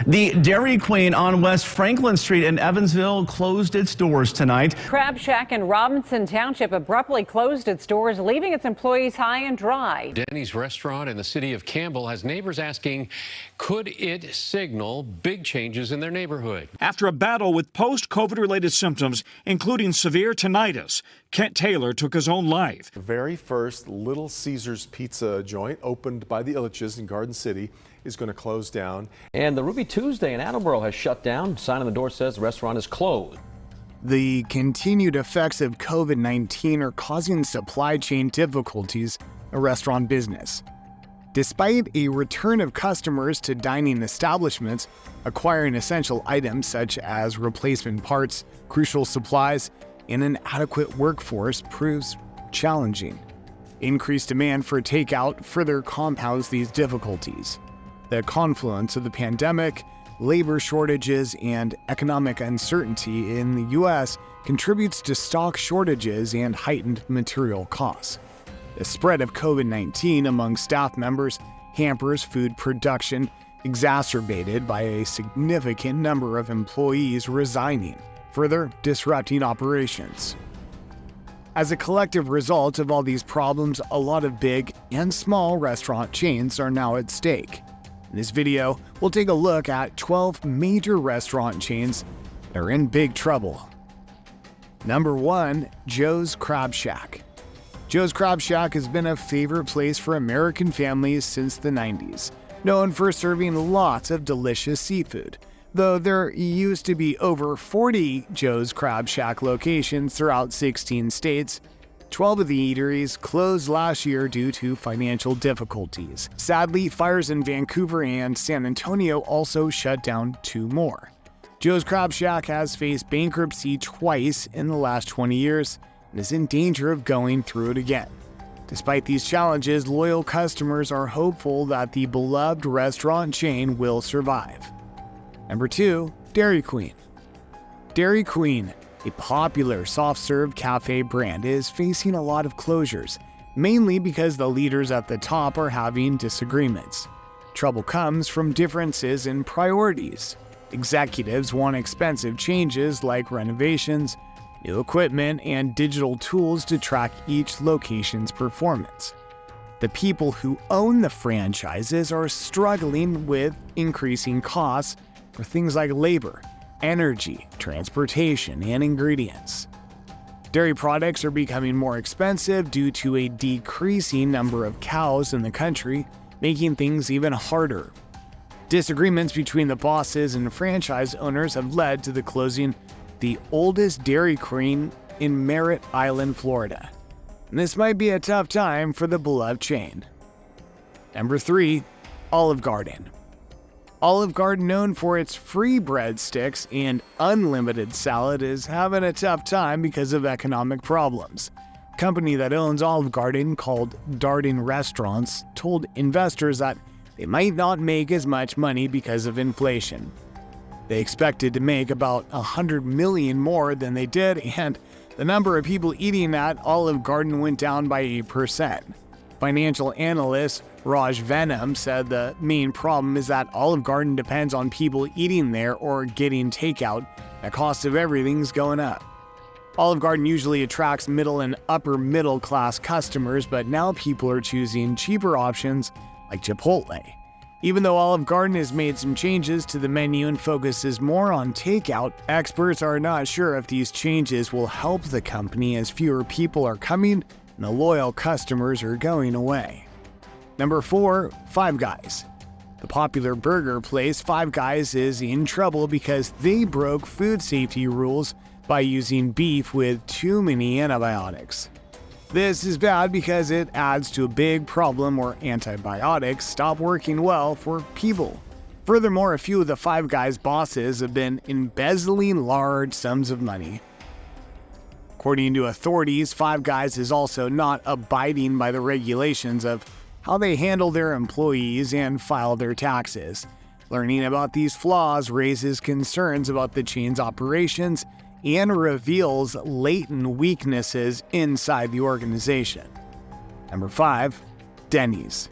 The Dairy Queen on West Franklin Street in Evansville closed its doors tonight. Crab Shack in Robinson Township abruptly closed its doors, leaving its employees high and dry. Denny's restaurant in the city of Campbell has neighbors asking, could it signal big changes in their neighborhood? After a battle with post-COVID related symptoms, including severe tinnitus, Kent Taylor took his own life. The very first Little Caesars pizza joint opened by the Illiches in Garden City is going to close down. And the Ruby Tuesday in Attleboro has shut down. Sign on the door says the restaurant is closed. The continued effects of COVID-19 are causing supply chain difficulties in restaurant business. Despite a return of customers to dining establishments, acquiring essential items such as replacement parts, crucial supplies, and an adequate workforce proves challenging. Increased demand for takeout further compounds these difficulties. The confluence of the pandemic, labor shortages, and economic uncertainty in the U.S. contributes to stock shortages and heightened material costs. The spread of COVID-19 among staff members hampers food production, exacerbated by a significant number of employees resigning, further disrupting operations. As a collective result of all these problems, a lot of big and small restaurant chains are now at stake. In this video, we'll take a look at 12 major restaurant chains that are in big trouble. Number 1, Joe's Crab Shack. Joe's Crab Shack has been a favorite place for American families since the 90s, known for serving lots of delicious seafood. Though there used to be over 40 Joe's Crab Shack locations throughout 16 states, 12 of the eateries closed last year due to financial difficulties. Sadly, fires in Vancouver and San Antonio also shut down 2 more. Joe's Crab Shack has faced bankruptcy twice in the last 20 years and is in danger of going through it again. Despite these challenges, loyal customers are hopeful that the beloved restaurant chain will survive. Number 2, Dairy Queen. Dairy Queen, a popular soft-serve cafe brand, is facing a lot of closures, mainly because the leaders at the top are having disagreements. Trouble comes from differences in priorities. Executives want expensive changes like renovations, new equipment, and digital tools to track each location's performance. The people who own the franchises are struggling with increasing costs for things like labor, energy, transportation, and ingredients. Dairy products are becoming more expensive due to a decreasing number of cows in the country, making things even harder. Disagreements between the bosses and franchise owners have led to the closing of the oldest Dairy Queen in Merritt Island, Florida. And this might be a tough time for the beloved chain. Number 3, Olive Garden. Olive Garden, known for its free breadsticks and unlimited salad, is having a tough time because of economic problems. The company that owns Olive Garden, called Darden Restaurants, told investors that they might not make as much money because of inflation. They expected to make about $100 million more than they did, and the number of people eating at Olive Garden went down by 8%. Financial analyst Raj Venom said the main problem is that Olive Garden depends on people eating there or getting takeout. The cost of everything's going up. Olive Garden usually attracts middle and upper middle class customers, but now people are choosing cheaper options like Chipotle. Even though Olive Garden has made some changes to the menu and focuses more on takeout, experts are not sure if these changes will help the company, as fewer people are coming and the loyal customers are going away. Number 4, Five Guys. The popular burger place Five Guys is in trouble because they broke food safety rules by using beef with too many antibiotics. This is bad because it adds to a big problem where antibiotics stop working well for people. Furthermore, a few of the Five Guys bosses have been embezzling large sums of money. According to authorities, Five Guys is also not abiding by the regulations of how they handle their employees and file their taxes. Learning about these flaws raises concerns about the chain's operations and reveals latent weaknesses inside the organization. Number 5, Denny's.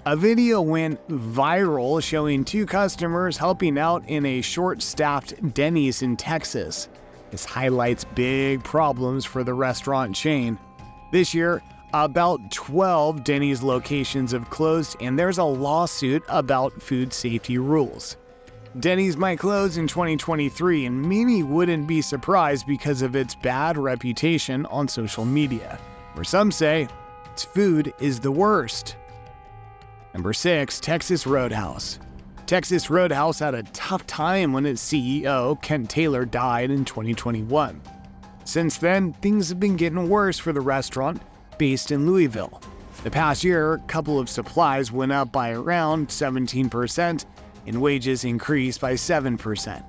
A video went viral showing two customers helping out in a short-staffed Denny's in Texas. This highlights big problems for the restaurant chain. This year, about 12 Denny's locations have closed, and there's a lawsuit about food safety rules. Denny's might close in 2023, and many wouldn't be surprised because of its bad reputation on social media, where some say its food is the worst. Number 6, Texas Roadhouse. Texas Roadhouse had a tough time when its CEO, Kent Taylor, died in 2021. Since then, things have been getting worse for the restaurant based in Louisville. The past year, a couple of supplies went up by around 17%, and wages increased by 7%.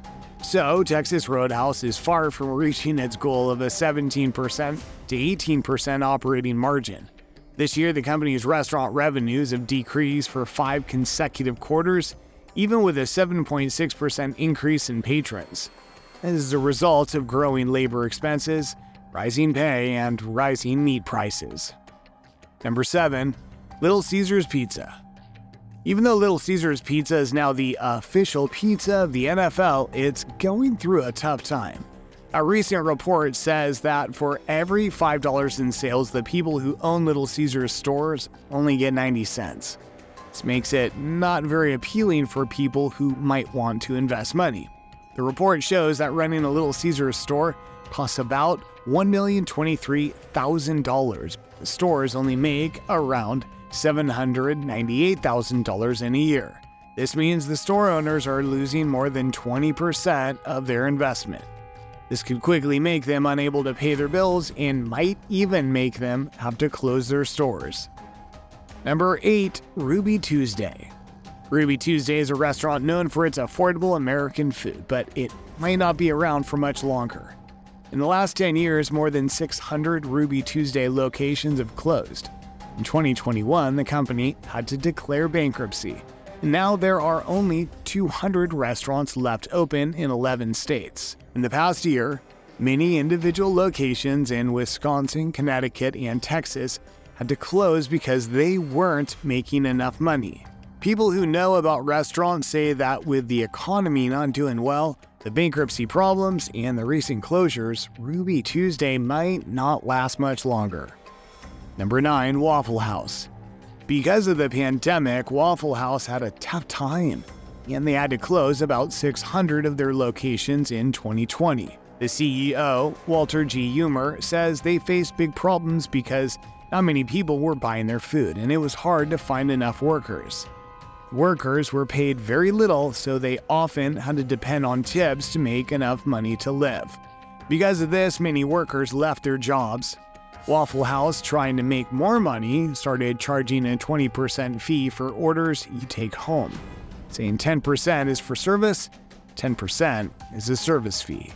So, Texas Roadhouse is far from reaching its goal of a 17% to 18% operating margin. This year, the company's restaurant revenues have decreased for 5 consecutive quarters, even with a 7.6% increase in patrons. This is a result of growing labor expenses, rising pay, and rising meat prices. Number 7, Little Caesars Pizza. Even though Little Caesars Pizza is now the official pizza of the NFL, it's going through a tough time. A recent report says that for every $5 in sales, the people who own Little Caesars stores only get 90 cents. This makes it not very appealing for people who might want to invest money. The report shows that running a Little Caesars store costs about $1,023,000. The stores only make around $798,000 in a year. This means the store owners are losing more than 20% of their investment. This could quickly make them unable to pay their bills and might even make them have to close their stores. Number 8, Ruby Tuesday. Ruby Tuesday is a restaurant known for its affordable American food, but it might not be around for much longer. In the last 10 years, more than 600 Ruby Tuesday locations have closed. In 2021, the company had to declare bankruptcy, and now there are only 200 restaurants left open in 11 states. In the past year, many individual locations in Wisconsin, Connecticut, and Texas had to close because they weren't making enough money. People who know about restaurants say that with the economy not doing well, the bankruptcy problems, and the recent closures, Ruby Tuesday might not last much longer. Number 9, Waffle House. Because of the pandemic, Waffle House had a tough time, and they had to close about 600 of their locations in 2020. The CEO, Walter G. Eumer, says they faced big problems because not many people were buying their food, and it was hard to find enough workers. Workers were paid very little, so they often had to depend on tips to make enough money to live. Because of this, many workers left their jobs. Waffle House, trying to make more money, started charging a 20% fee for orders you take home, saying 10% is for service, 10% is a service fee.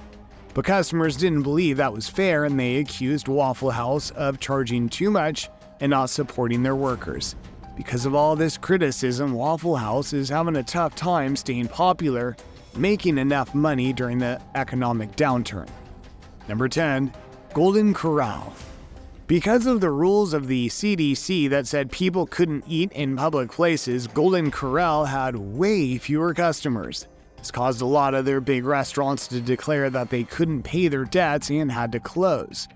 But customers didn't believe that was fair, and they accused Waffle House of charging too much and not supporting their workers. Because of all this criticism, Waffle House is having a tough time staying popular, making enough money during the economic downturn. Number 10, Golden Corral. Because of the rules of the CDC that said people couldn't eat in public places, Golden Corral had way fewer customers. This caused a lot of their big restaurants to declare that they couldn't pay their debts and had to close.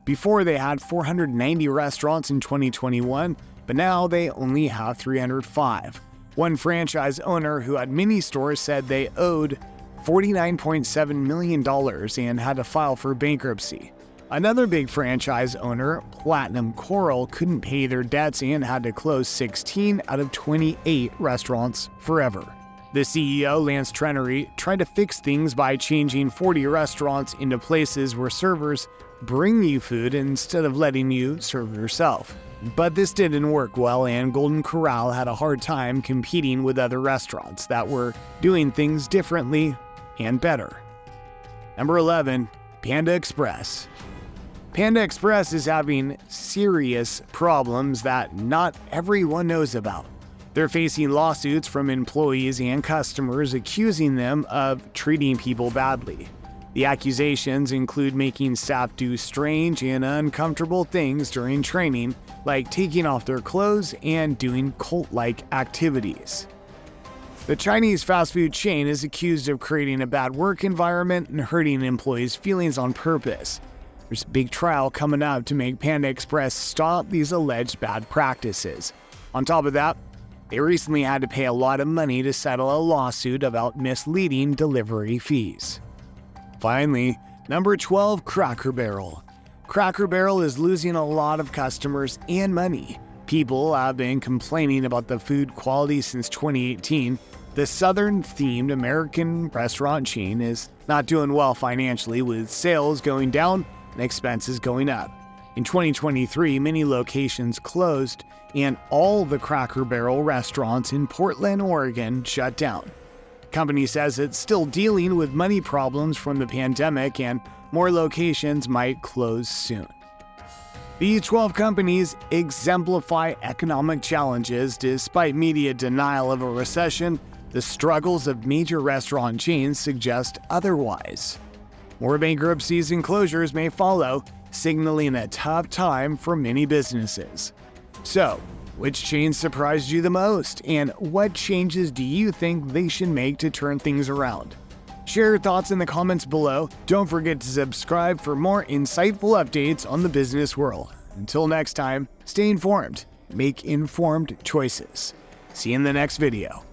Before, they had 490 restaurants in 2021, but now they only have 305. One franchise owner who had many stores said they owed $49.7 million and had to file for bankruptcy. Another big franchise owner, Platinum Corral, couldn't pay their debts and had to close 16 out of 28 restaurants forever. The CEO, Lance Trenery, tried to fix things by changing 40 restaurants into places where servers bring you food instead of letting you serve yourself. But this didn't work well, and Golden Corral had a hard time competing with other restaurants that were doing things differently and better. Number 11, Panda Express. Panda Express is having serious problems that not everyone knows about. They're facing lawsuits from employees and customers accusing them of treating people badly. The accusations include making staff do strange and uncomfortable things during training, like taking off their clothes and doing cult-like activities. The Chinese fast food chain is accused of creating a bad work environment and hurting employees' feelings on purpose. There's a big trial coming up to make Panda Express stop these alleged bad practices. On top of that, they recently had to pay a lot of money to settle a lawsuit about misleading delivery fees. Finally, number 12, Cracker Barrel. Cracker Barrel is losing a lot of customers and money. People have been complaining about the food quality since 2018. The Southern-themed American restaurant chain is not doing well financially, with sales going down and expenses going up. In 2023, many locations closed, and all the Cracker Barrel restaurants in Portland, Oregon shut down. The company says it's still dealing with money problems from the pandemic, and more locations might close soon. These 12 companies exemplify economic challenges. Despite media denial of a recession, the struggles of major restaurant chains suggest otherwise. More bankruptcies and closures may follow, signaling a tough time for many businesses. So, which chain surprised you the most, and what changes do you think they should make to turn things around? Share your thoughts in the comments below. Don't forget to subscribe for more insightful updates on the business world. Until next time, stay informed, make informed choices. See you in the next video.